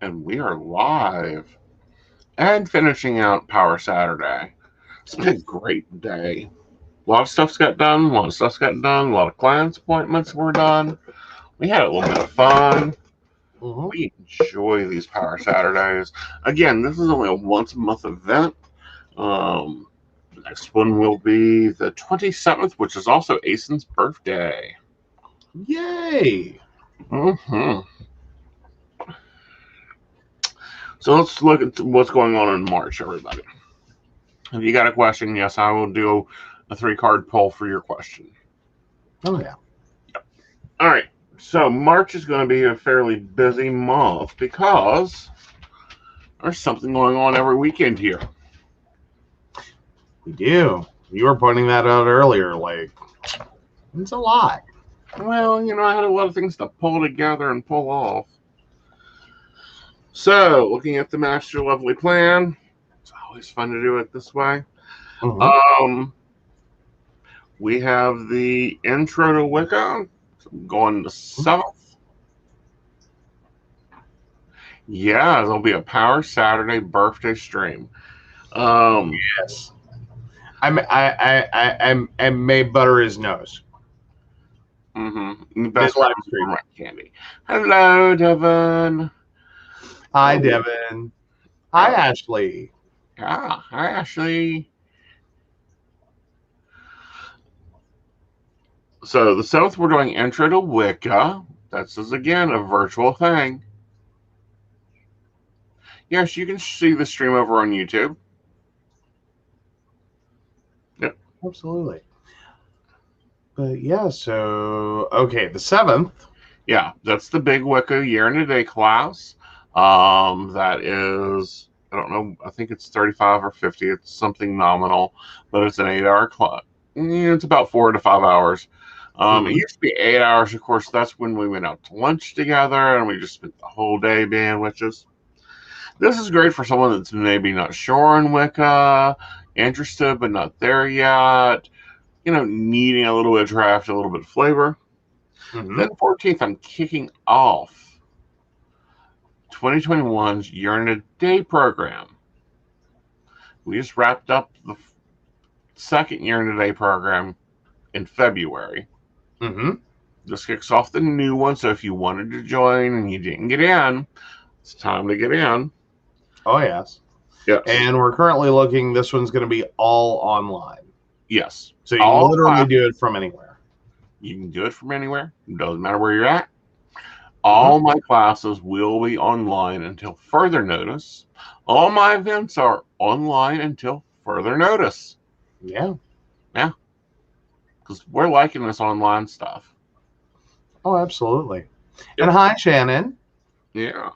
And we are live and finishing out Power Saturday. It's been a great day. A lot of stuff's got done. A lot of stuff's got done. A lot of clients' appointments were done. We had a little bit of fun. We enjoy these Power Saturdays. Again, this is only a once a month event. The next one will be the 27th, which is also Aeson's birthday. Yay! Mm-hmm. So let's look at what's going on in March, everybody. If you got a question, yes, I will do a 3-card pull for your question. Oh, yeah. Yep. All right. So March is going to be a fairly busy month because there's something going on every weekend here. We do. You were pointing that out earlier. Like, it's a lot. Well, I had a lot of things to pull together and pull off. So, looking at the Master Lovely plan, it's always fun to do it this way. We have the intro to Wicca going the 7th. Yeah, there'll be a Power Saturday birthday stream. Yes. I may butter his nose. The best live stream candy. Hello, Devin. Hi, Devin. Hi, Ashley. Yeah, hi, Ashley. So the 7th, we're doing Intro to Wicca. This is, again, a virtual thing. Yes, you can see the stream over on YouTube. Yep. Absolutely. But yeah, so, okay, the 7th. Yeah, that's the big Wicca Year in a Day class. That is, I don't know, I think it's 35 or 50. It's something nominal, but it's an 8-hour class. It's about 4 to 5 hours. It used to be 8 hours, of course. That's when we went out to lunch together and we just spent the whole day being witches. This is great for someone that's maybe not sure in Wicca, interested but not there yet, needing a little bit of draft, a little bit of flavor. Then 14th, I'm kicking off 2021's Year in a Day program. We just wrapped up the second Year in a Day program in February. This kicks off the new one, so if you wanted to join and you didn't get in, it's time to get in. Oh, yes. Yes. And we're currently looking, this one's going to be all online. Yes. So you can literally do it from anywhere. You can do it from anywhere. It doesn't matter where you're at. All my classes will be online until further notice. All my events are online until further notice. Yeah. Yeah. Because we're liking this online stuff. Oh, absolutely. Yep. And hi, Shannon. Yeah.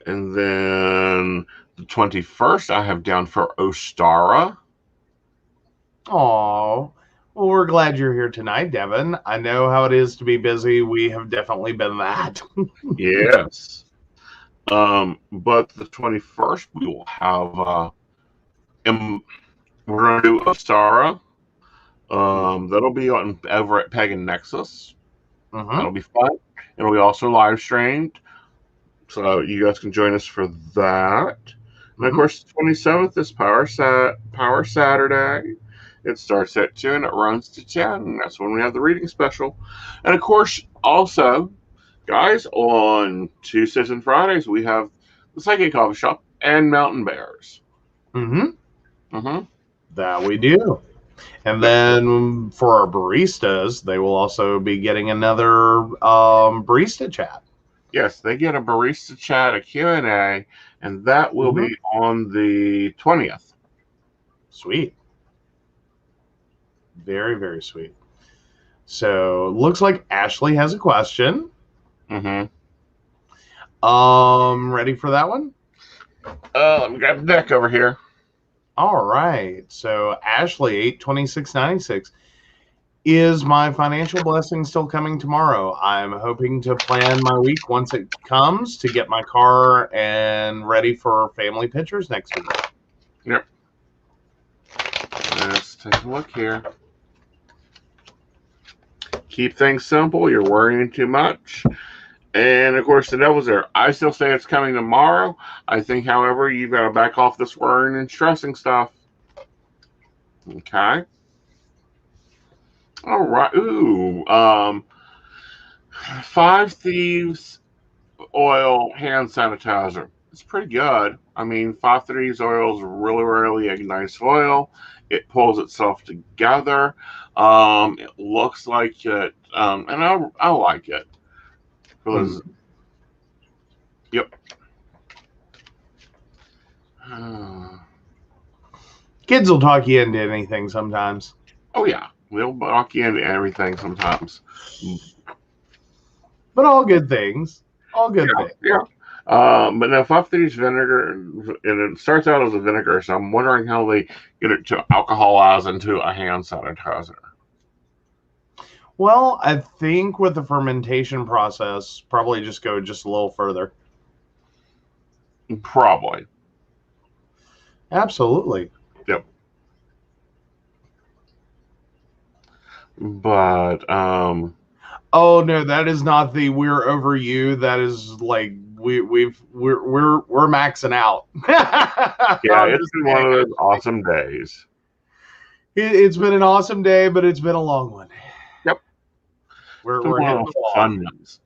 And then the 21st, I have down for Ostara. Oh, well, we're glad you're here tonight, Devin. I know how it is to be busy. We have definitely been that. Yes. But the 21st, we will have, we're going to do Ostara. That'll be over at Pagan Nexus. That'll be fun. It'll be also live streamed. So you guys can join us for that. And of course, the 27th is Power Saturday. It starts at 2 and it runs to 10. That's when we have the reading special. And of course, also, guys, on Tuesdays and Fridays, we have the Psychic Coffee Shop and Mountain Bears. That we do. And then for our baristas, they will also be getting another barista chat. Yes, they get a barista chat, a Q&A, and that will be on the 20th. Sweet. Very, very sweet. So, looks like Ashley has a question. Ready for that one? Let me grab the deck over here. All right. So, Ashley, 8/26/96. Is my financial blessing still coming tomorrow? I'm hoping to plan my week once it comes to get my car and ready for family pictures next week. Yep. Let's take a look here. Keep things simple. You're worrying too much. And of course, the devil's there. I still say it's coming tomorrow. I think, however, you've got to back off this worrying and stressing stuff. Okay. All right. Ooh. Five Thieves oil hand sanitizer. It's pretty good. I mean, Five Thieves oil is really a nice oil. It pulls itself together. It looks like it, and I like it because, yep. Kids will talk you into anything sometimes. Oh yeah, they'll knock you into everything sometimes. But all good things. All good things. Yeah. But now Five Thieves vinegar, and it starts out as a vinegar, so I'm wondering how they get it to alcoholize into a hand sanitizer. Well, I think with the fermentation process, probably just go just a little further. Probably. Absolutely. Yep. But oh no, that is not the "we're over you." That is like we're maxing out. yeah, it's been one of those awesome days. It's been an awesome day, but it's been a long one. Yep. We're hitting the wall. Fun ones.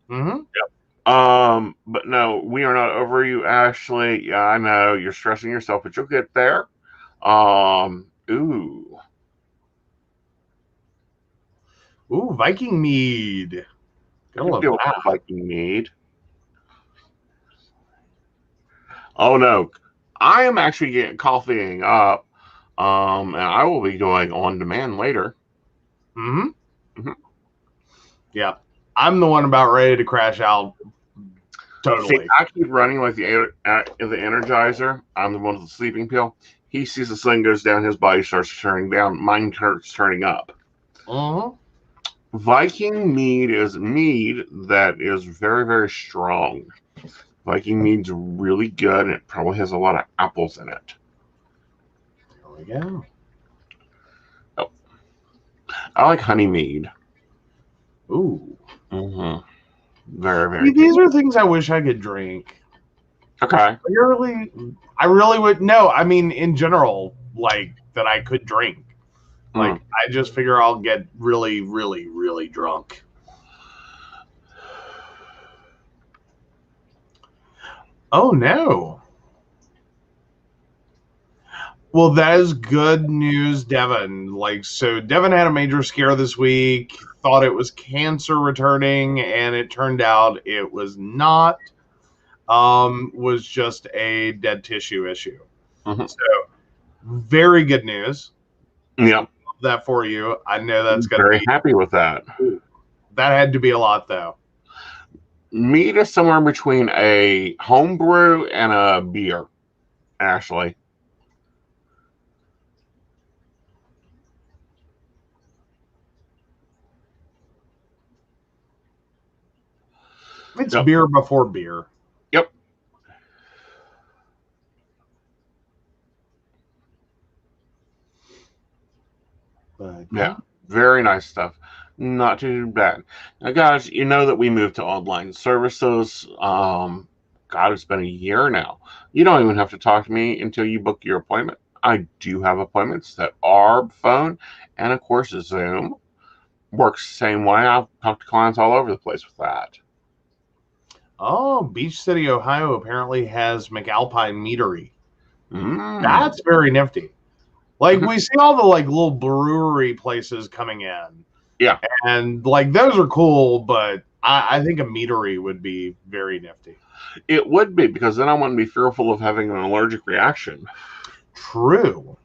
Mm-hmm. Yep. But no, we are not over you, Ashley. Yeah, I know you're stressing yourself, but you'll get there. Ooh, Viking mead. Gonna love that. Viking mead. Oh no, I am actually getting coffeeing up, and I will be going on demand later. Mm-hmm. Yeah, I'm the one about ready to crash out. Totally. See, I keep running like the Energizer. I'm the one with the sleeping pill. He sees the sun goes down, his body starts turning down. Mine starts turning up. Mm-hmm. Viking mead is mead that is very strong. Viking mead's really good, and it probably has a lot of apples in it. There we go. Oh, I like honey mead. Ooh. Mm-hmm. Very. These are things I wish I could drink. Okay. I really would. No, I mean in general, like that I could drink. Like I just figure I'll get really drunk. Oh no. Well, that is good news, Devin. Like, so Devin had a major scare this week, thought it was cancer returning, and it turned out it was not. Was just a dead tissue issue. Mm-hmm. So, very good news. Yep. That for you. I know that's going to be very happy with that. That had to be a lot, though. Mead is somewhere between a homebrew and a beer, Ashley. It's beer before beer. Yep. But, yeah, very nice stuff. Not too bad. Now, guys, you know that we moved to online services. God, it's been a year now. You don't even have to talk to me until you book your appointment. I do have appointments that are phone and, of course, Zoom. Works the same way. I've talked to clients all over the place with that. Oh, Beach City, Ohio apparently has McAlpine Meadery. That's very nifty. Like we see all the like little brewery places coming in. Yeah. And like those are cool, but I think a meadery would be very nifty. It would be, because then I wouldn't be fearful of having an allergic reaction. True.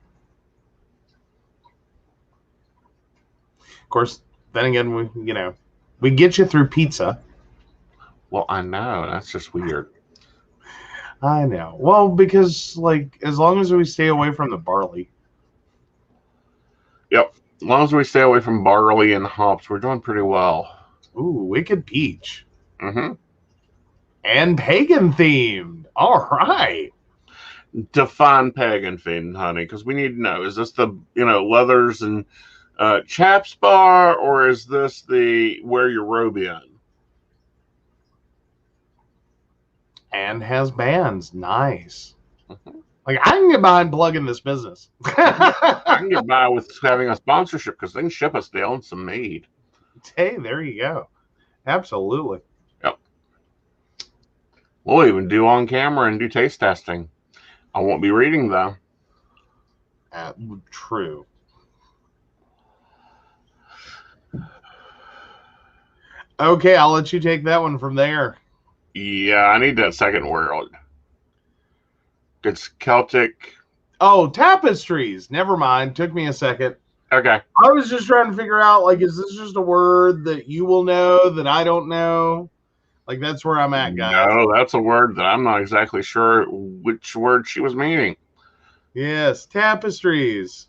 Of course, then again, we get you through pizza. Well, I know. That's just weird. I know. Well, because like as long as we stay away from the barley. Yep. As long as we stay away from barley and hops, we're doing pretty well. Ooh, wicked peach. Mm-hmm. And pagan themed. All right. Define pagan themed, honey, because we need to know. Is this the, leathers and chaps bar, or is this the wear your robe in? And has bands. Nice. Mhm. Like, I can get behind plugging this business. I can get by with having a sponsorship because they can ship us down some mead. Hey, there you go. Absolutely. Yep. We'll even do on camera and do taste testing. I won't be reading though. True. Okay, I'll let you take that one from there. Yeah, I need that second word. It's Celtic. Oh, tapestries. Never mind. Took me a second. Okay. I was just trying to figure out, like, is this just a word that you will know that I don't know? Like, that's where I'm at, guys. No, that's a word that I'm not exactly sure which word she was meaning. Yes, tapestries.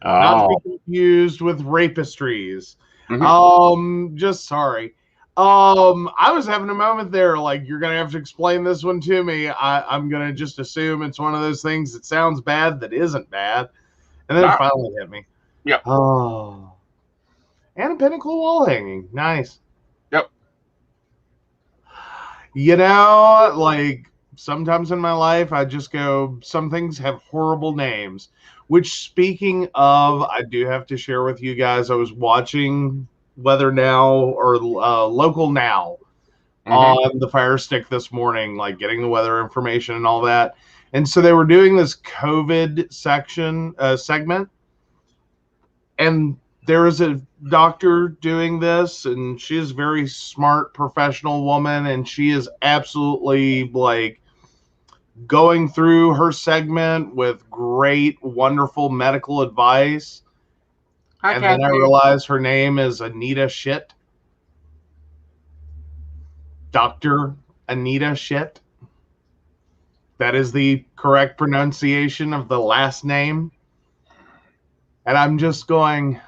Not to be Oh. confused with rapistries. Mm-hmm. Just sorry. I was having a moment there, like, you're gonna have to explain this one to me. I'm gonna just assume it's one of those things that sounds bad that isn't bad. And then it Ah, finally hit me. yep. Oh. And a pinnacle wall hanging. Nice. Yep. You know, like, sometimes in my life, I just go, some things have horrible names. Which, speaking of, I do have to share with you guys, I was watching Weather Now or Local Now Mm-hmm. on the Fire Stick this morning, like getting the weather information and all that. And so they were doing this COVID segment, and there is a doctor doing this, and she is a very smart professional woman, and she is absolutely like going through her segment with great, wonderful medical advice. Hi, And then I Kathy. realized her name is Anita Shit. Dr. Anita Shit. That is the correct pronunciation of the last name. And I'm just going,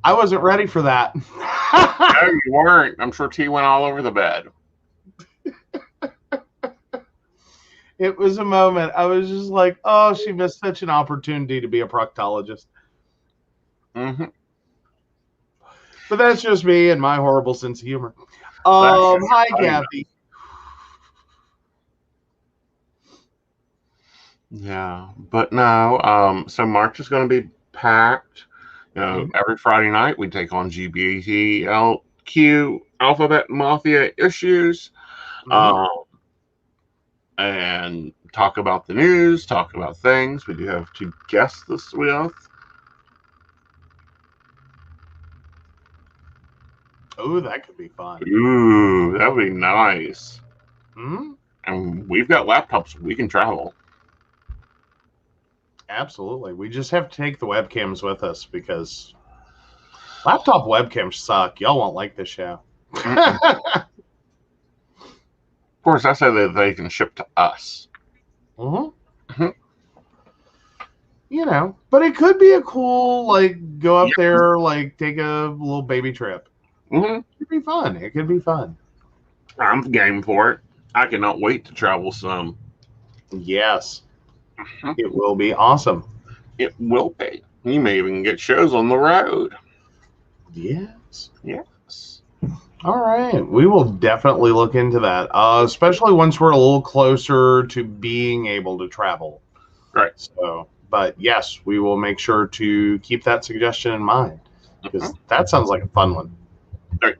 I wasn't ready for that. No, you weren't. I'm sure tea went all over the bed. It was a moment. I was just like, oh, she missed such an opportunity to be a proctologist. Mm-hmm. But that's just me and my horrible sense of humor. That's Hi, funny. Kathy. Yeah, but no. So March is going to be packed. You know, every Friday night we take on GBTLQ Alphabet Mafia issues, Mm-hmm. um, and talk about the news, talk about things. We do have two guests this week. Oh, that could be fun. Ooh, that would be nice. Mm-hmm. And we've got laptops. We can travel. Absolutely. We just have to take the webcams with us because laptop webcams suck. Y'all won't like this show. Of course, I say that they can ship to us. Mm-hmm. You know, but it could be a cool, like, go up there, like, take a little baby trip. Mm-hmm. It could be fun. It could be fun. I'm game for it. I cannot wait to travel some. Yes. It will be awesome. It will be. You may even get shows on the road. Yes. Yes. All right. We will definitely look into that, especially once we're a little closer to being able to travel. Right. So, but yes, we will make sure to keep that suggestion in mind because that sounds like a fun one. Right.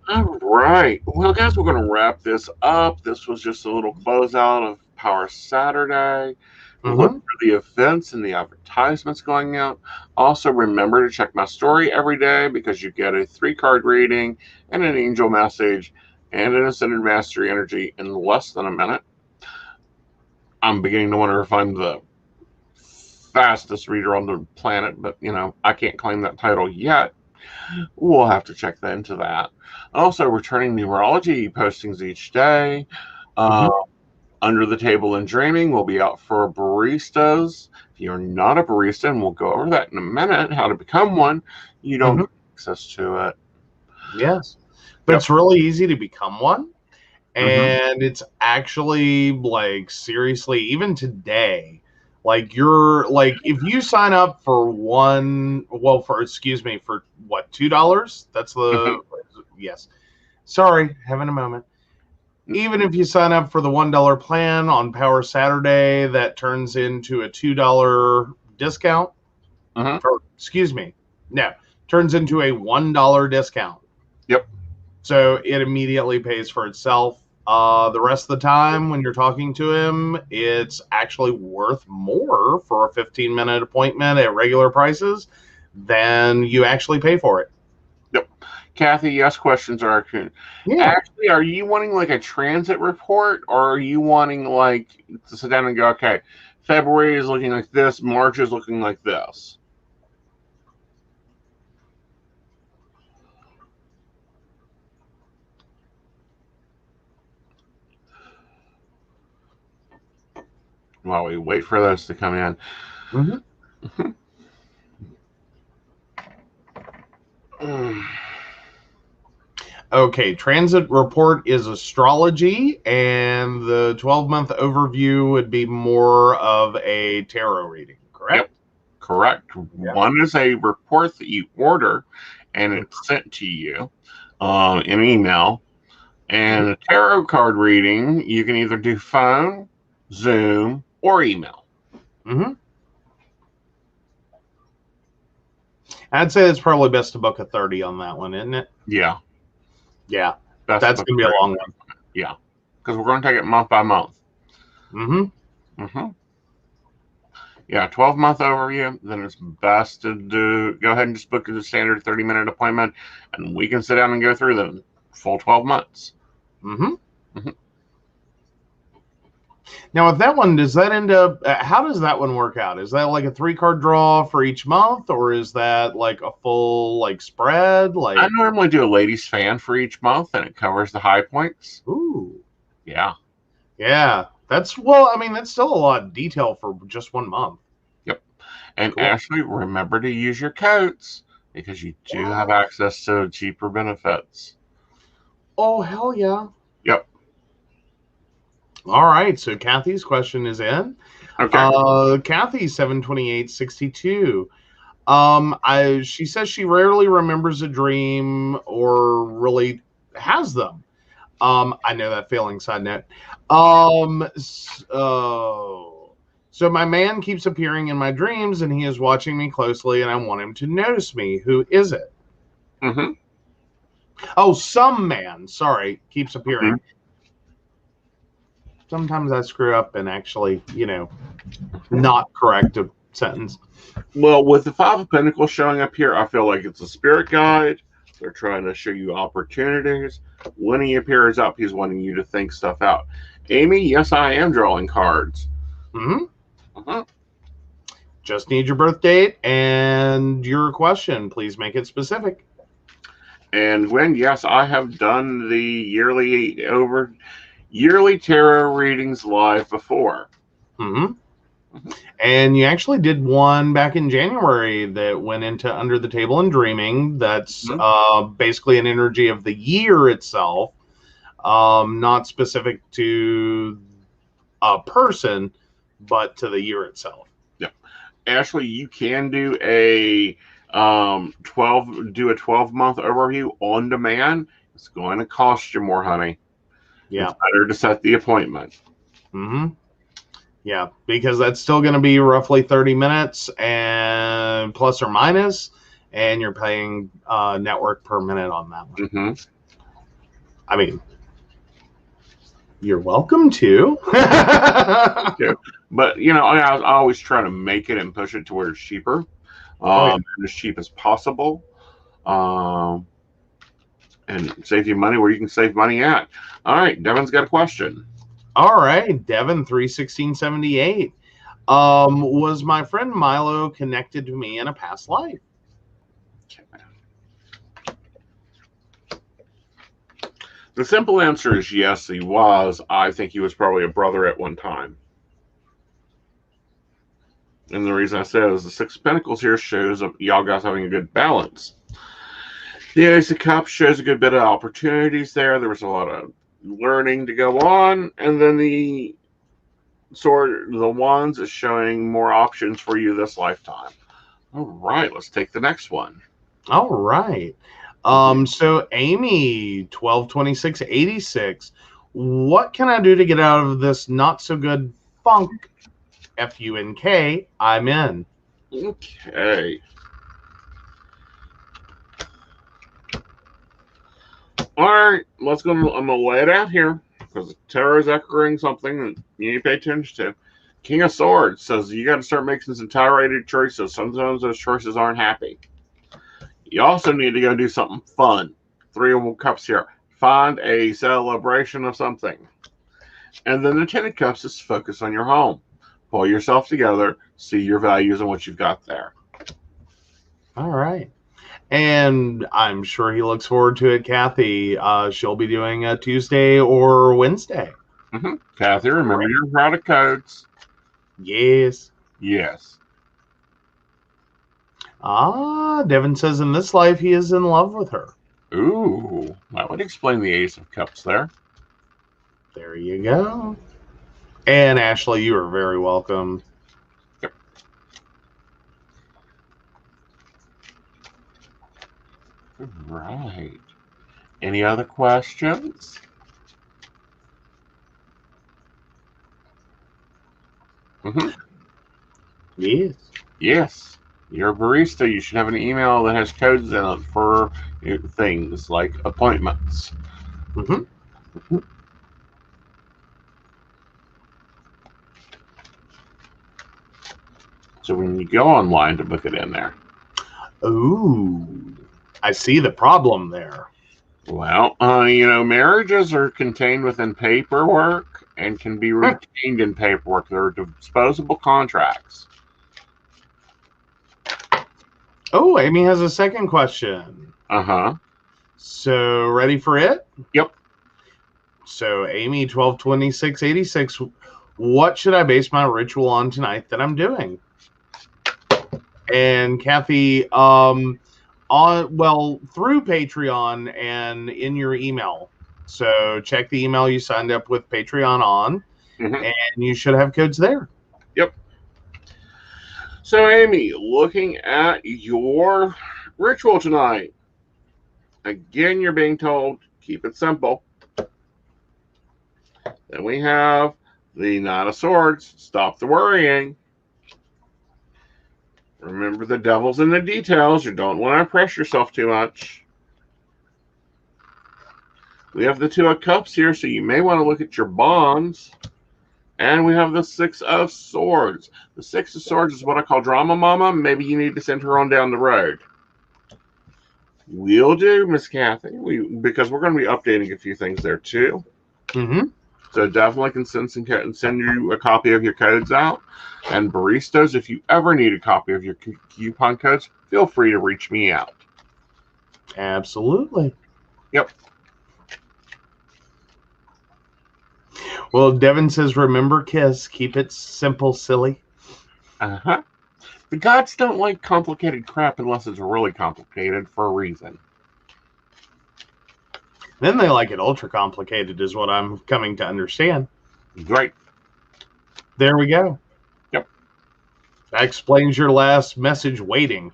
All right. Well, guys, we're going to wrap this up. This was just a little closeout of Power Saturday. Look for the events and the advertisements going out. Also, remember to check my story every day because you get a 3-card reading and an angel message and an ascended mastery energy in less than a minute. I'm beginning to wonder if I'm the fastest reader on the planet, but I can't claim that title yet. We'll have to check into that. Also, returning numerology postings each day. Under the Table and Dreaming will be out for baristas. If you're not a barista, and we'll go over that in a minute, how to become one, you don't get access to it. Yes. But it's really easy to become one. And it's actually, like, seriously, even today, like, you're, like, if you sign up for for what, $2? That's the, yes. Sorry, having a moment. Even if you sign up for the $1 plan on Power Saturday, that turns into a $2 discount. Mhm. Or, excuse me. No, turns into a $1 discount. Yep. So it immediately pays for itself. The rest of the time, when you're talking to him, it's actually worth more for a 15-minute appointment at regular prices than you actually pay for it. Yep. Kathy, yes, questions are Yeah. actually, are you wanting like a transit report, or are you wanting like to sit down and go, okay, February is looking like this, March is looking like this? While we wait for those to come in. Mm-hmm. Okay, transit report is astrology, and the 12-month overview would be more of a tarot reading, correct? Yep, correct. Yeah. One is a report that you order, and it's sent to you in email. And a tarot card reading, you can either do phone, Zoom, or email. Mm-hmm. I'd say it's probably best to book a 30 on that one, isn't it? Yeah. Yeah. That's That's going to be a long one. Yeah. Because we're going to take it month by month. Mm-hmm. Yeah, 12-month overview, then it's best to go ahead and just book the standard 30-minute appointment, and we can sit down and go through the full 12 months. Mm-hmm. Now, with that one, does that end up, how does that one work out? Is that like a 3-card draw for each month, or is that like a full like spread? Like, I normally do a ladies' fan for each month, and it covers the high points. ooh. Yeah. Yeah. That's, well, I mean, that's still a lot of detail for just 1 month. Yep. And Cool. Ashley, remember to use your codes because you do have access to cheaper benefits. Oh, hell yeah. Yep. All right. So Kathy's question is in. Okay. Kathy 72862. She says she rarely remembers a dream or really has them. I know that feeling, side note. So my man keeps appearing in my dreams and he is watching me closely and I want him to notice me. Who is it? Mm-hmm. Oh, some man, sorry, keeps appearing. Mm-hmm. Sometimes I screw up and actually, not correct a sentence. Well, with the Five of Pentacles showing up here, I feel like it's a spirit guide. They're trying to show you opportunities. When he appears up, he's wanting you to think stuff out. Amy, yes, I am drawing cards. Mm-hmm. Uh-huh. Just need your birth date and your question. Please make it specific. And Gwen, yes, I have done the yearly tarot readings live before. Mm-hmm. And you actually did one back in January that went into Under the Table and Dreaming. That's basically an energy of the year itself, not specific to a person, but to the year itself. Yeah, Ashley, you can do a 12-month overview on demand. It's going to cost you more, honey. Yeah, it's better to set the appointment. Mm-hmm. Yeah, because that's still going to be roughly 30 minutes and plus or minus, and you're paying network per minute on that one. Mm-hmm. I mean, you're welcome to. But, I always try to make it and push it to where it's cheaper, and as cheap as possible, and save you money where you can save money at. All right, Devin's got a question. All right, Devin 31678. Was my friend Milo connected to me in a past life? The simple answer is yes, he was. I think he was probably a brother at one time. And the reason I said is the Six of Pentacles here shows y'all guys having a good balance. The Ace of Cups shows a good bit of opportunities there. There was a lot of learning to go on. And then the Wands is showing more options for you this lifetime. All right, let's take the next one. All right. So Amy, 122686. What can I do to get out of this not so good funk? FUNK, I'm in. Okay. All right, let's go. I'm gonna lay it out here because Terra is echoing something that you need to pay attention to. King of Swords says you got to start making some tolerated choices. Sometimes those choices aren't happy. You also need to go do something fun. Three of Cups here. Find a celebration of something. And then the Ten of Cups is focus on your home. Pull yourself together, see your values and what you've got there. All right. And I'm sure he looks forward to it, Kathy. She'll be doing a Tuesday or Wednesday. Kathy, remember your product codes. Yes. Yes. Devin says in this life he is in love with her. Ooh, that would explain the Ace of Cups there. There you go. And Ashley, you are very welcome. Yep. Right. Any other questions? Yes. Yes. You're a barista. You should have an email that has codes in it for things like appointments. So when you go online to book it in there. Ooh, I see the problem there. Well, marriages are contained within paperwork and can be retained in paperwork. They're disposable contracts. Oh, Amy has a second question. So, ready for it? Yep. So, Amy, 122686, what should I base my ritual on tonight that I'm doing? And Kathy, through Patreon and in your email. So check the email you signed up with Patreon on, and you should have codes there. Yep. So, Amy, looking at your ritual tonight, again, you're being told, keep it simple. Then we have the Knight of Swords, stop the worrying. Remember, the devil's in the details. You don't want to impress yourself too much. We have the Two of Cups here, so you may want to look at your bonds. And we have the Six of Swords. The Six of Swords is what I call drama mama. Maybe you need to send her on down the road. We'll do, Miss Kathy, because we're going to be updating a few things there too. So definitely can send you a copy of your codes out. And baristas, if you ever need a copy of your coupon codes, feel free to reach me out. Absolutely. Yep. Well, Devin says, remember KISS. Keep it simple, silly. The gods don't like complicated crap unless it's really complicated for a reason. Then they like it ultra complicated is what I'm coming to understand. Right. There we go. Yep. That explains your last message waiting.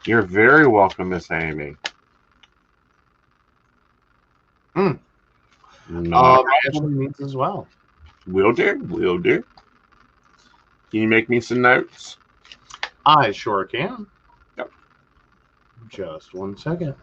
You're very welcome, Miss Amy. Ashley needs as well. Will do. Can you make me some notes? I sure can. Yep. Just 1 second.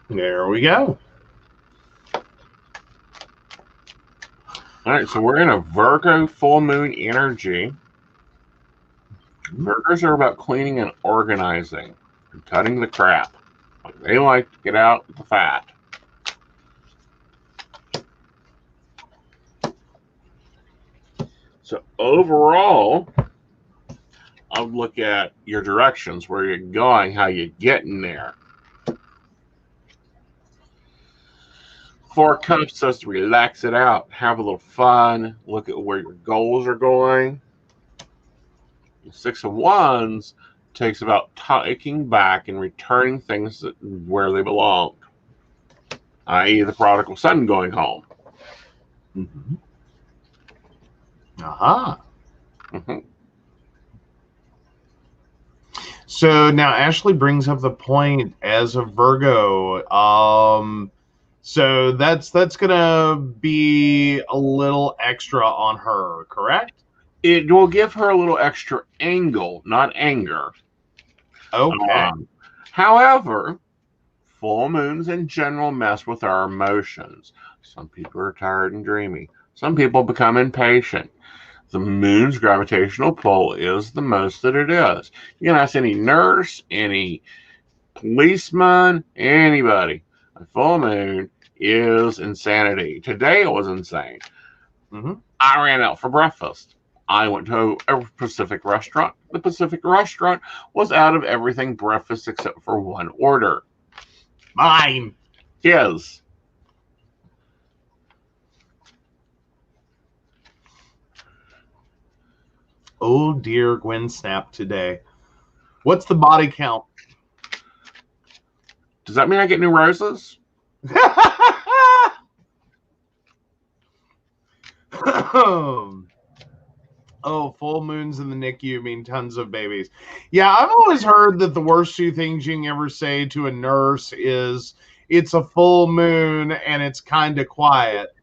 There we go. All right, so we're in a Virgo full moon energy. Virgos are about cleaning and organizing and cutting the crap. They like to get out the fat. So overall, I'll look at your directions, where you're going, how you're getting there. Four Cups says to relax it out, have a little fun, look at where your goals are going. Six of Wands takes about taking back and returning things where they belong, i.e., the prodigal son going home. Mm-hmm. Aha. Mm-hmm. So now Ashley brings up the point as a Virgo. So that's gonna be a little extra on her, correct? It will give her a little extra angle, not anger. Okay. However, full moons in general mess with our emotions. Some people are tired and dreamy. Some people become impatient. The moon's gravitational pull is the most that it is. You can ask any nurse, any policeman, anybody. A full moon is insanity. Today it was insane. Mm-hmm. I ran out for breakfast. I went to a Pacific restaurant. The Pacific restaurant was out of everything breakfast except for one order. Mine. His. Oh dear, Gwen snapped today. What's the body count? Does that mean I get new roses? Oh, full moons in the NICU mean tons of babies. Yeah, I've always heard that the worst two things you can ever say to a nurse is it's a full moon and it's kind of quiet.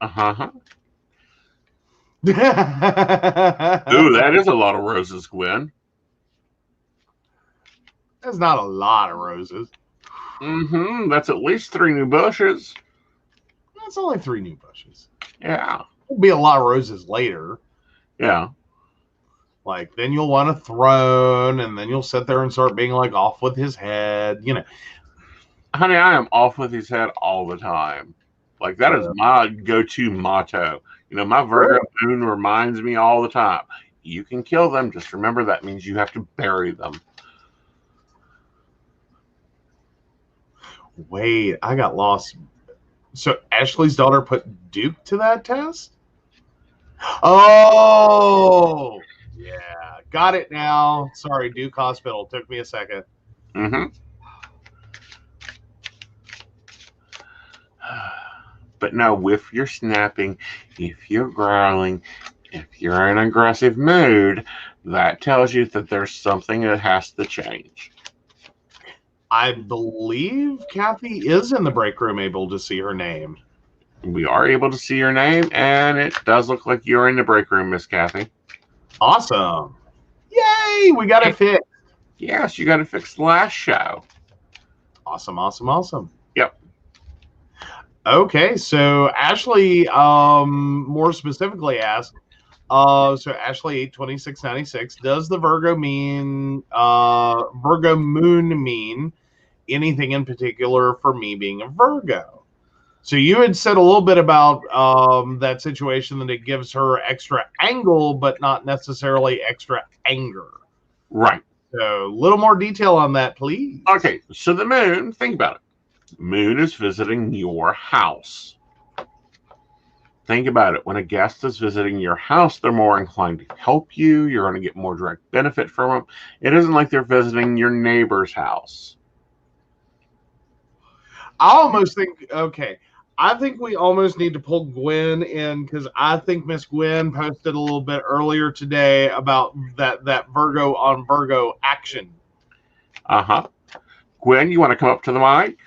Uh-huh. Ooh, That's that is a lot of roses, Gwen. not a lot of roses. Mm-hmm. That's at least 3 new bushes. That's only 3 new bushes. Yeah. There'll be a lot of roses later. Yeah. Like, then you'll want a throne, and then you'll sit there and start being like off with his head, Honey, I am off with his head all the time. Like, that is my go-to motto. My Virgo moon reminds me all the time. You can kill them. Just remember that means you have to bury them. Wait, I got lost. So Ashley's daughter put Duke to that test? Oh, yeah. Got it now. Sorry, Duke Hospital. Took me a second. Mm-hmm. But no, if you're snapping, if you're growling, if you're in an aggressive mood, that tells you that there's something that has to change. I believe Kathy is in the break room able to see her name. We are able to see your name, and it does look like you're in the break room, Miss Kathy. Awesome. Yay, we got it fixed. Yes, you got to fix the last show. Awesome, awesome, awesome. Yep. Okay, so Ashley more specifically asked, so Ashley 82696, does the Virgo moon mean anything in particular for me being a Virgo? So you had said a little bit about that situation that it gives her extra angle, but not necessarily extra anger. Right. So a little more detail on that, please. Okay, so the moon, think about it. Moon is visiting your house. Think about it. When a guest is visiting your house, they're more inclined to help you. You're going to get more direct benefit from them. It isn't like they're visiting your neighbor's house. I almost think, okay, I think we almost need to pull Gwen in because I think Miss Gwen posted a little bit earlier today about that Virgo on Virgo action. Uh-huh. Gwen, you want to come up to the mic?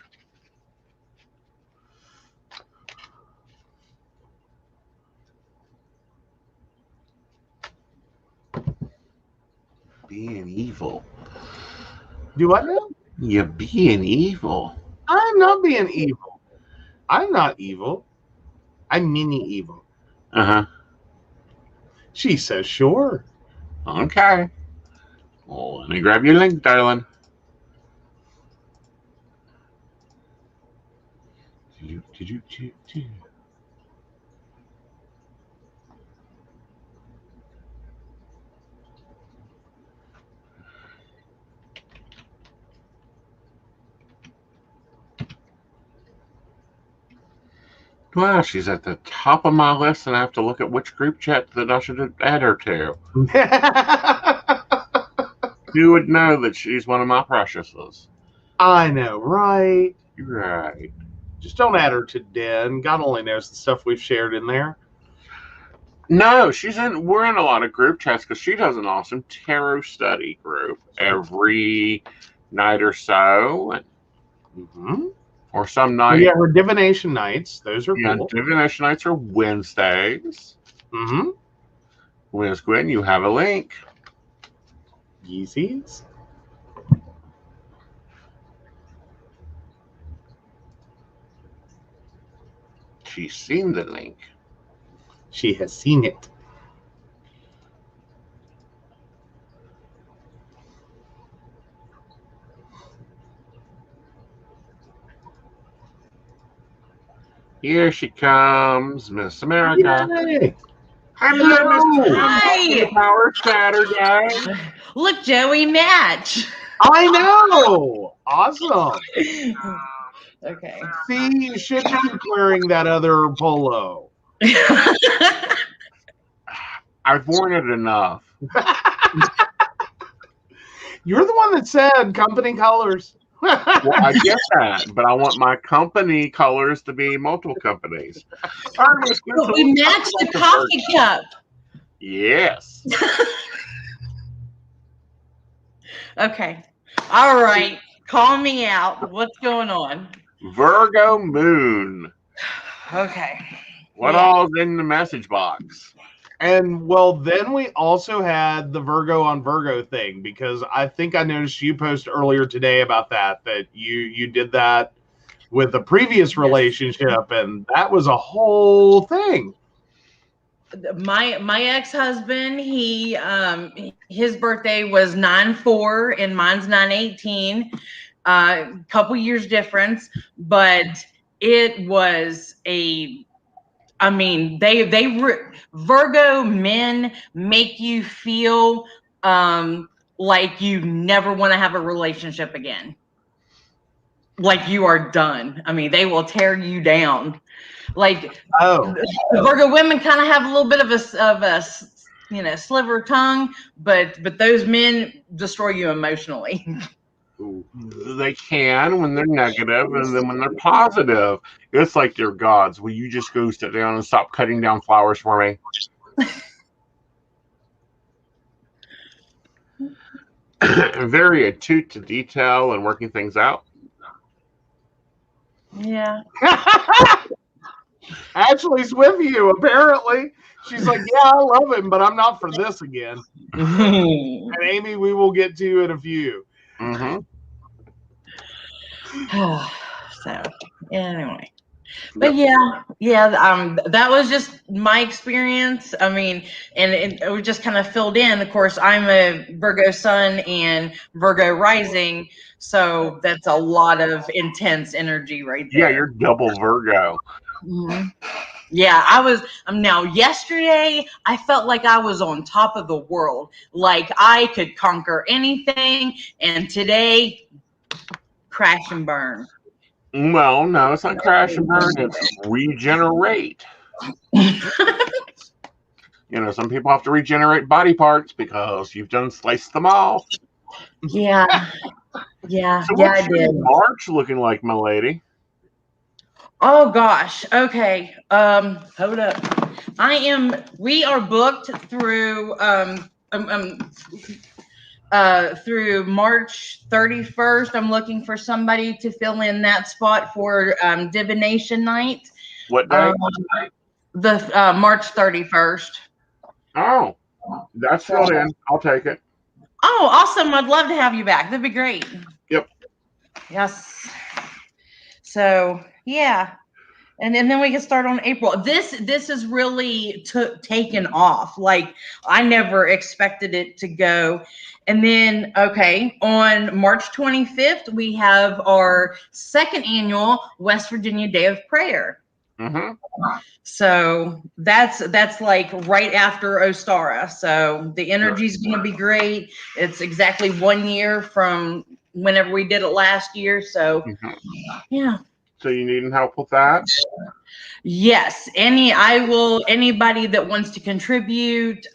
Being evil. Do what now? You're being evil. I'm not being evil. I'm not evil. I'm mini evil. Uh-huh. She says, sure. Okay. Well, let me grab your link, darling. Well, she's at the top of my list, and I have to look at which group chat that I should add her to. Who would know that she's one of my preciouses? I know, right? Right. Just don't add her to Den. God only knows the stuff we've shared in there. No, we're in a lot of group chats because she does an awesome tarot study group every night or so. Mm-hmm. Or some night. Yeah, her divination nights. Those are cool. Divination nights are Wednesdays. Mm-hmm. Liz Gwen, you have a link. Yeezys. She's seen the link. She has seen it. Here she comes, Miss America. Yay. Hello, Miss Hi. Power Saturday. Look, Joey, match. I know. Awesome. Okay. See, you should be wearing that other polo. I've worn it enough. You're the one that said company colors. Well, I get that, but I want my company colors to be multiple companies. But we match the coffee cup. Yes. Okay. All right. Call me out. What's going on? Virgo moon. Okay. What all's in the message box? And well, then we also had the Virgo on Virgo thing, because I think I noticed you post earlier today about that you did that with a previous relationship, and that was a whole thing. My ex-husband, his birthday was 9/4 and mine's 9/18. Couple years difference, but it was Virgo men make you feel like you never want to have a relationship again. Like you are done. I mean, they will tear you down. Like Virgo women kind of have a little bit of a sliver of tongue, but those men destroy you emotionally. They can when they're negative, and then when they're positive, it's like they're gods. Will you just go sit down and stop cutting down flowers for me? Very attuned to detail and working things out. Yeah. Ashley's with you, apparently. She's like, yeah, I love him, but I'm not for this again. And Amy, we will get to in a few. Mm-hmm. So anyway, but that was just my experience. I mean, and it was just kind of filled in. Of course, I'm a Virgo sun and Virgo rising, so that's a lot of intense energy right there. Yeah, you're double Virgo. Mm-hmm. Yeah, I was. Now, yesterday, I felt like I was on top of the world, like I could conquer anything, and today, crash and burn. Well, no, it's not crash and burn. It's regenerate. Some people have to regenerate body parts because you've done sliced them off. Yeah. So I did. March looking like, my lady? Oh gosh. Okay. Hold up. We are booked through through March 31st. I'm looking for somebody to fill in that spot for divination night. What day? The March 31st. Oh, that's filled in. I'll take it. Oh, awesome. I'd love to have you back. That'd be great. Yep. Yes. So, yeah. And then we can start on April. This is really taken off. Like, I never expected it to go. And then, on March 25th, we have our second annual West Virginia Day of Prayer. Mm-hmm. So that's like right after Ostara. So the energy is going to be great. It's exactly 1 year from whenever we did it last year. So, yeah. So you needing help with that? Yes, anybody that wants to contribute.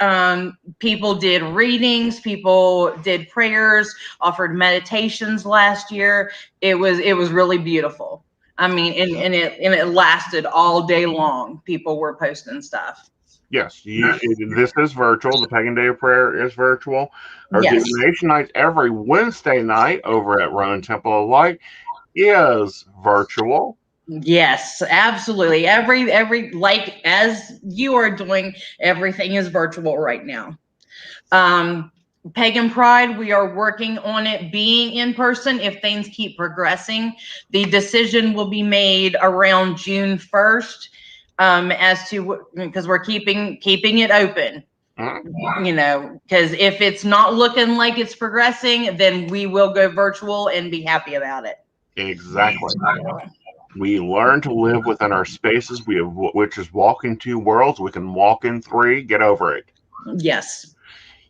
People did readings, people did prayers, offered meditations last year. It was really beautiful. I mean, and it lasted all day long. People were posting stuff. Yes, this is virtual. The Pagan Day of Prayer is virtual. Our Yes. divination nights every Wednesday night over at Rowan Temple of Light is virtual. Yes, absolutely. Every like as you are doing, everything is virtual right now. Pagan Pride, we are working on it being in person if things keep progressing. The decision will be made around June 1st, as to, because we're keeping it open. You know, because if it's not looking like it's progressing, then we will go virtual and be happy about it. Exactly. We learn to live within our spaces, which is walking two worlds. We can walk in three. Get over it. Yes.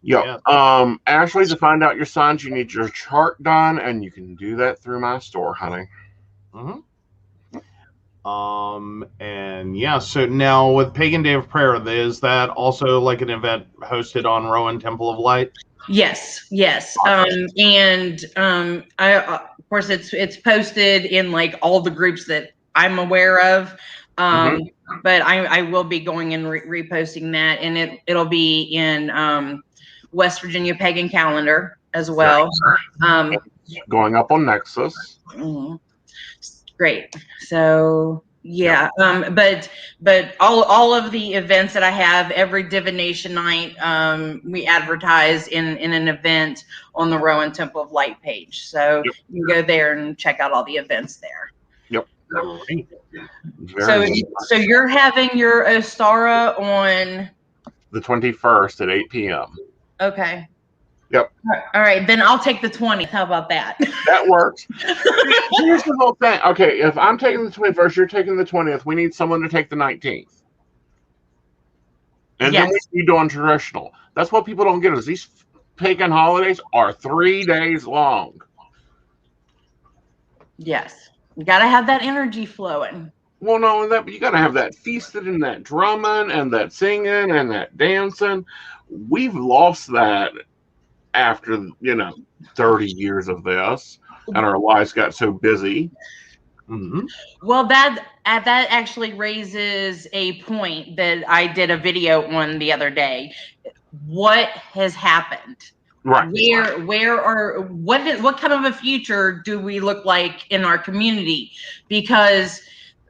Yep. Ashley, to find out your signs, you need your chart done, and you can do that through my store, honey. And yeah, so now with Pagan Day of Prayer, is that also like an event hosted on Rowan Temple of Light? Yes. Awesome. I of course it's posted in like all the groups that I'm aware of. But I will be going and reposting that, and it'll be in West Virginia Pagan Calendar as well. Going up on Nexus. Great. So yeah, but all of the events that I have, every divination night, we advertise in an event on the Rowan Temple of Light page. So you can go there and check out all the events there. Yep. Great. So you're having your Ostara on the 21st at 8 p.m. Okay. Yep. All right, then I'll take the 20th. How about that? That works. Here's the whole thing. Okay, if I'm taking the 21st, you're taking the 20th. We need someone to take the 19th. And then we do on traditional. That's what people don't get is these pagan holidays are 3 days long. Yes. You got to have that energy flowing. Well, no, that you got to have that feasting and that drumming and that singing and that dancing. We've lost that after 30 years of this, and our lives got so busy. Well, that actually raises a point that I did a video on the other day. What has happened? Right. What kind of a future do we look like in our community? Because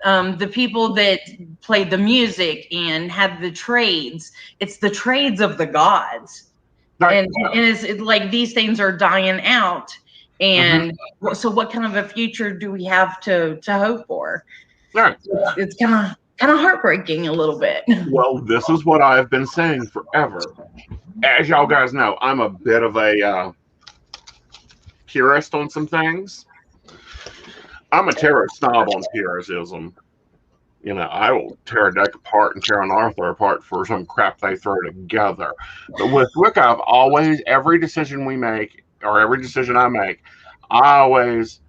the people that played the music and had the trades, it's the trades of the gods. Right. And it's like these things are dying out. And so what kind of a future do we have to hope for? Right. It's kind of heartbreaking a little bit. Well, this is what I've been saying forever. As y'all guys know, I'm a bit of a purist on some things. I'm a tarot snob on purism. I will tear a deck apart and tear an author apart for some crap they throw together. But with Wicca, every decision we make, or every decision I make, I always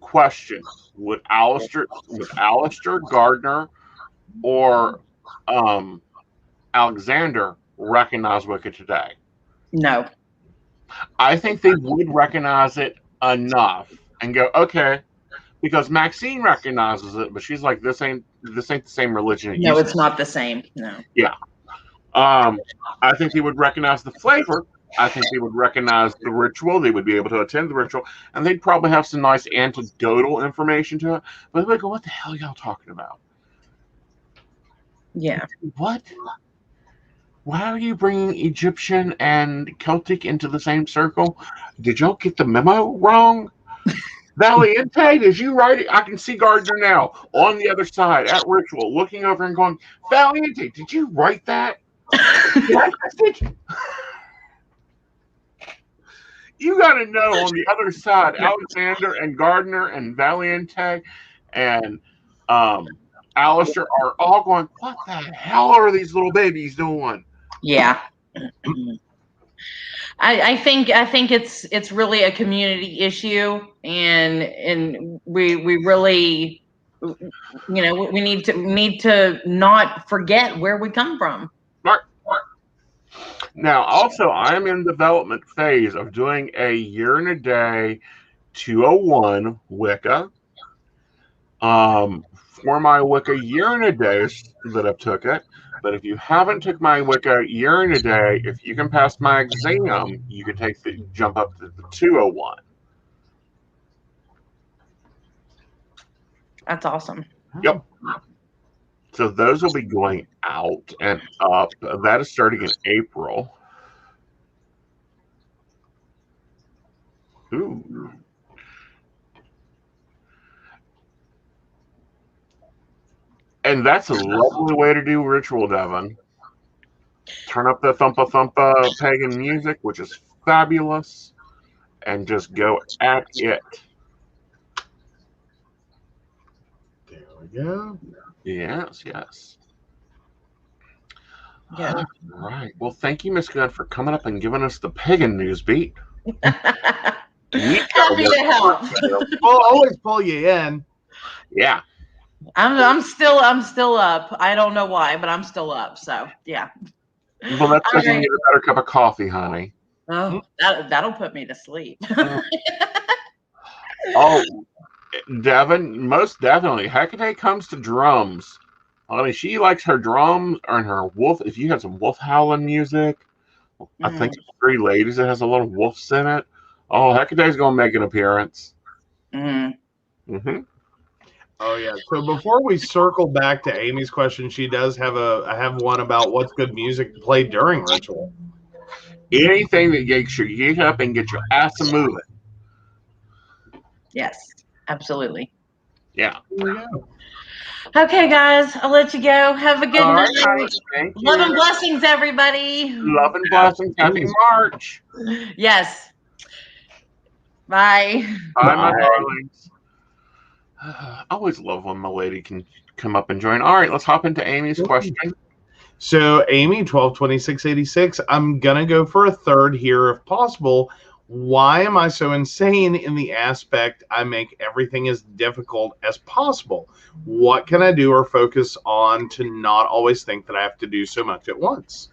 question, would Alistair Gardner or Alexander recognize Wicca today? No. I think they would recognize it enough and go, okay, because Maxine recognizes it, but she's like, this ain't the same religion. No, it's not the same. No. Yeah. I think they would recognize the flavor. I think they would recognize the ritual. They would be able to attend the ritual, and they'd probably have some nice anecdotal information to it. But they would go, what the hell are y'all talking about? Yeah. What? Why are you bringing Egyptian and Celtic into the same circle? Did y'all get the memo wrong? Valiente, did you write it? I can see Gardner now on the other side at ritual, looking over and going, Valiente, did you write that? You got to know on the other side, Alexander and Gardner and Valiente and Alistair are all going, what the hell are these little babies doing? Yeah. I think it's really a community issue, and we really, we need to not forget where we come from. Right. Now, also, I'm in development phase of doing a year and a day 201 Wicca. For my Wicca year and a days that I've took it. But if you haven't took my Wicca year and a day, if you can pass my exam, you can jump up to the 201. That's awesome. Yep. So those will be going out and up. That is starting in April. Ooh. And that's a lovely way to do ritual, Devin. Turn up the thumpa thumpa pagan music, which is fabulous, and just go at it. There we go. Yes, yes. Yeah. All right. Well, thank you, Miss Gunn, for coming up and giving us the pagan news beat. Happy to help. We'll always pull you in. Yeah. I'm still up. I don't know why, but I'm still up. So yeah. Well, that's because you need a better cup of coffee, honey. Oh, that'll put me to sleep. Oh, Devin, most definitely. Hecate comes to drums. I mean, she likes her drums and her wolf. If you have some wolf howling music, I think it's Three Ladies that has a lot of wolves in it. Oh, Hecate's going to make an appearance. Mm-hmm. Oh yeah. So before we circle back to Amy's question, she does have I have one about what's good music to play during ritual. Anything that gets your get up and get your ass a moving. Yes, absolutely. Yeah. Okay, guys, I'll let you go. Have a good night. Thank you. Love and blessings, everybody. Love and blessings. Happy March. Yes. Bye. Bye, my darlings. I always love when my lady can come up and join. All right, let's hop into Amy's question. So, Amy, 122686, I'm going to go for a third here if possible. Why am I so insane in the aspect I make everything as difficult as possible? What can I do or focus on to not always think that I have to do so much at once?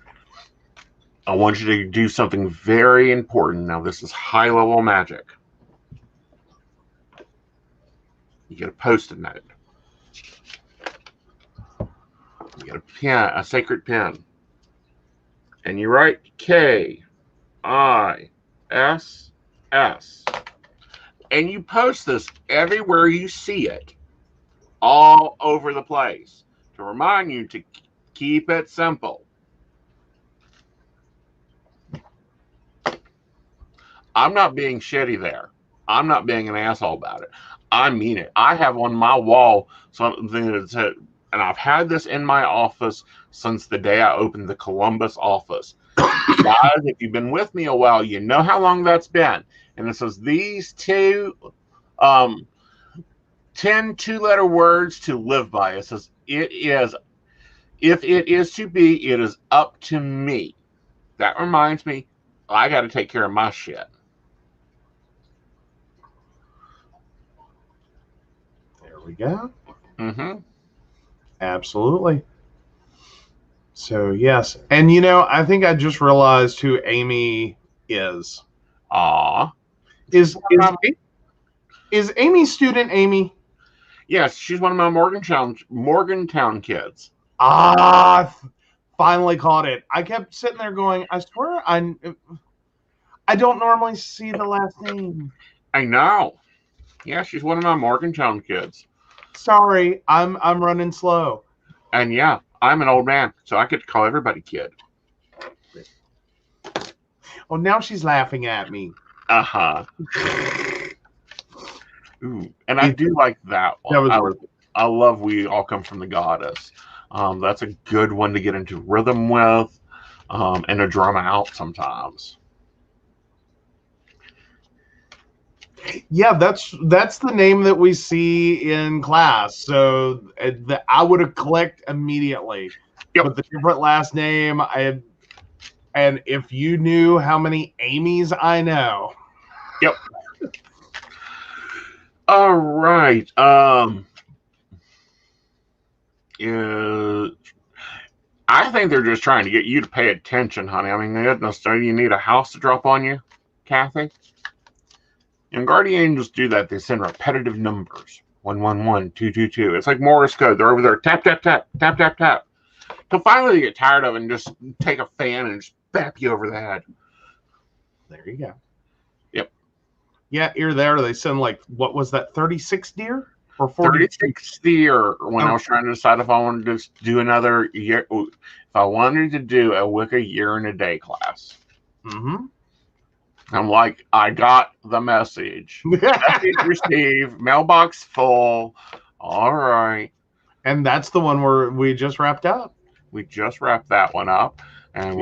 I want you to do something very important. Now, this is high-level magic. You get a Post-it note. You get a pen, a sacred pen. And you write KISS. And you post this everywhere you see it. All over the place. To remind you to keep it simple. I'm not being shitty there. I'm not being an asshole about it. I mean it. I have on my wall something that said, and I've had this in my office since the day I opened the Columbus office. Guys, if you've been with me a while, you know how long that's been. And it says these 10 two-letter words to live by. It says, if it is to be, it is up to me. That reminds me, I got to take care of my shit. There we go. Mm-hmm. Absolutely. So, yes. And, you know, I think I just realized who Amy is. Aw. Is Amy student Amy? Yes, she's one of my Morgantown kids. Finally caught it. I kept sitting there going, I swear I don't normally see the last name. I know. Yeah, she's one of my Morgantown kids. Sorry, I'm running slow. And yeah, I'm an old man, so I get to call everybody kid. Oh, now she's laughing at me. Uh-huh. Ooh, and I do like that one. I love We All Come From the Goddess. That's a good one to get into rhythm with, and to drum out sometimes. Yeah, that's the name that we see in class. So I would have clicked immediately. Yep. But the different last name, I And if you knew how many Amy's I know. Yep. All right. I think they're just trying to get you to pay attention, honey. I mean, goodness, do you need a house to drop on you, Kathy? And guardian angels do that. They send repetitive numbers. 111, 222. It's like Morse code. They're over there, tap, tap, tap, tap, tap, tap. Till finally they get tired of it and just take a fan and just bap you over the head. There you go. Yep. Yeah, here there. They send like, what was that, 36 deer? Or 40? 36 deer when I was trying to decide if I wanted to do another year. If I wanted to do a Wicca year and a day class. Mm-hmm. I'm like, I got the message. Message received, mailbox full. All right. And that's the one where we just wrapped up. We just wrapped that one up. And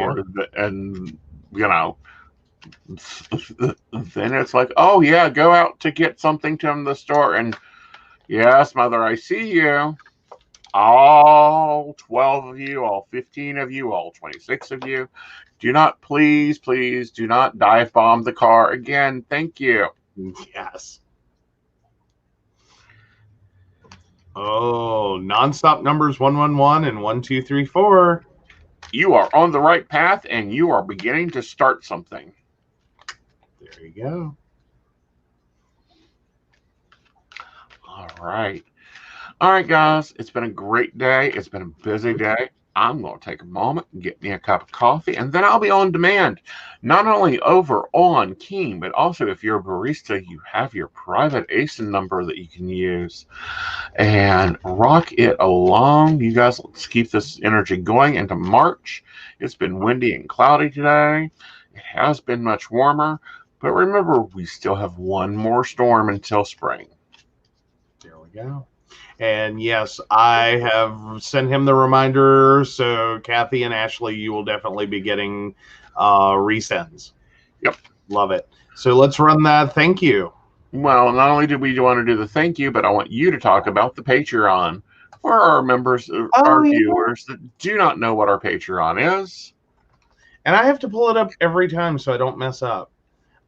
then it's like, oh yeah, go out to get something to the store. And yes, mother, I see you. All 12 of you, all 15 of you, all 26 of you. Do not, please do not dive bomb the car again. Thank you. Yes. Oh, nonstop numbers 111 and 1234. You are on the right path and you are beginning to start something. There you go. All right. All right, guys. It's been a great day. It's been a busy day. I'm going to take a moment and get me a cup of coffee, and then I'll be on demand. Not only over on Keen, but also if you're a barista, you have your private Aeson number that you can use. And rock it along. You guys, let's keep this energy going into March. It's been windy and cloudy today. It has been much warmer. But remember, we still have one more storm until spring. There we go. And yes, I have sent him the reminder. So Kathy and Ashley, you will definitely be getting resends. Yep. Love it. So let's run that. Thank you. Well, not only do we want to do the thank you, but I want you to talk about the Patreon for our members, our viewers that do not know what our Patreon is. And I have to pull it up every time so I don't mess up.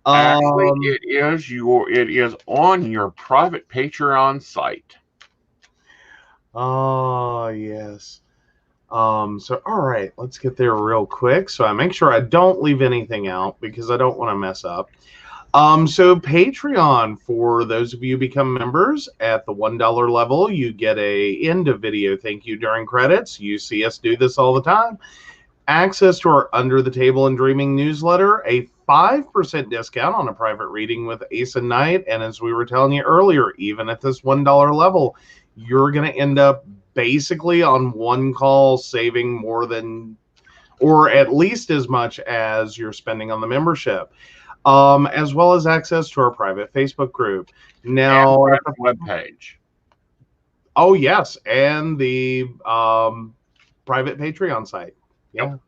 Actually, it is on your private Patreon site. Oh, yes. So, all right, let's get there real quick. So I make sure I don't leave anything out because I don't want to mess up. So Patreon, for those of you who become members at the $1 level, you get a end of video thank you during credits. You see us do this all the time. Access to our Under the Table and Dreaming newsletter, a 5% discount on a private reading with Aeson Knight. And as we were telling you earlier, even at this $1 level, you're going to end up basically on one call saving more than, or at least as much as you're spending on the membership, as well as access to our private Facebook group. Now, and webpage. Oh, yes. And the private Patreon site. Yep.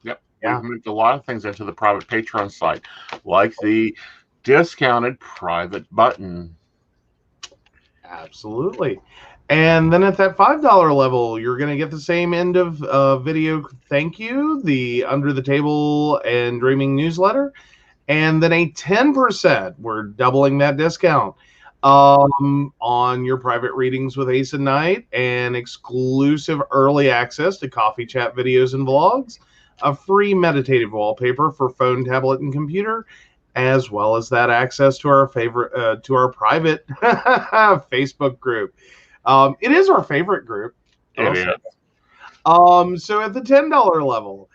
We've moved a lot of things into the private Patreon site, like the discounted private button. Absolutely. And then at that $5 level, you're going to get the same end of video thank you, the Under the Table and Dreaming newsletter, and then a 10%, we're doubling that discount, on your private readings with Aeson Knight, and exclusive early access to coffee chat videos and vlogs, a free meditative wallpaper for phone, tablet, and computer, as well as that access to our to our private Facebook group. It is our favorite group. It is. So at the $10 level,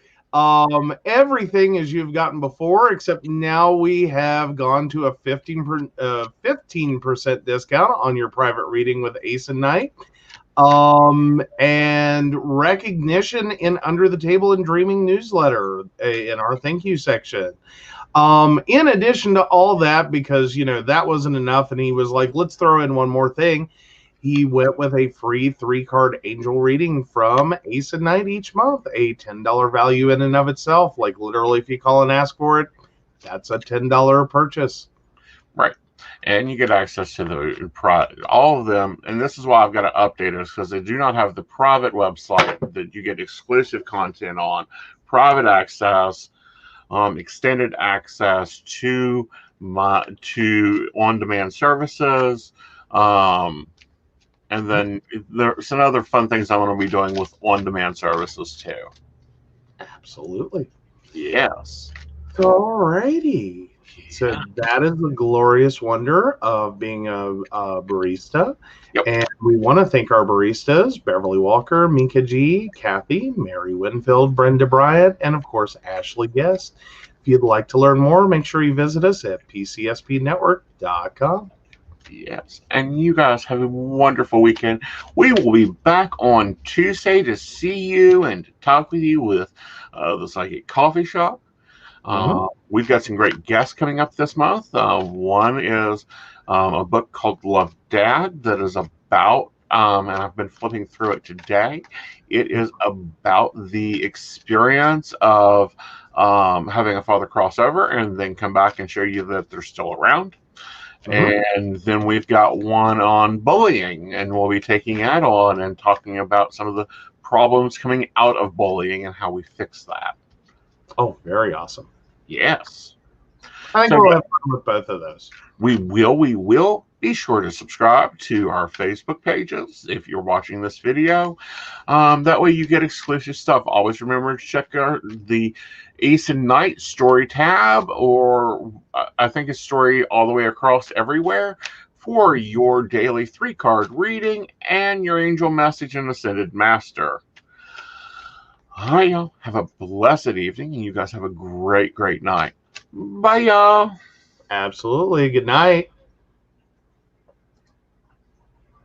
everything as you've gotten before, except now we have gone to a 15% discount on your private reading with Aeson Knight. And recognition in Under the Table and Dreaming newsletter in our thank you section. In addition to all that, because, that wasn't enough, and he was like, let's throw in one more thing. He went with a free 3-card angel reading from Aeson Knight each month, a $10 value in and of itself. Like, literally, if you call and ask for it, that's a $10 purchase. Right. And you get access to all of them. And this is why I've got to update us, because they do not have the private website that you get exclusive content on, private access, extended access to on-demand services. And then there's some other fun things I'm going to be doing with on-demand services too. Absolutely. Yes. Alrighty. So that is the glorious wonder of being a barista. Yep. And we want to thank our baristas, Beverly Walker, Mika G, Kathy, Mary Winfield, Brenda Bryant, and of course, Ashley Guest. If you'd like to learn more, make sure you visit us at pcspnetwork.com. Yes. And you guys have a wonderful weekend. We will be back on Tuesday to see you and to talk with you with the Psychic Coffee Shop. We've got some great guests coming up this month. One is a book called Love Dad that is about, and I've been flipping through it today. It is about the experience of having a father cross over and then come back and show you that they're still around. And then we've got one on bullying, and we'll be taking that on and talking about some of the problems coming out of bullying and how we fix that. Oh, very awesome. Yes. I think we'll have fun with both of those. We will. Be sure to subscribe to our Facebook pages if you're watching this video. That way you get exclusive stuff. Always remember to check the Aeson Night story tab, or I think it's story all the way across everywhere, for your daily 3-card reading and your angel message and ascended master. All right, y'all. Have a blessed evening, and you guys have a great night. Bye, y'all. Absolutely. Good night.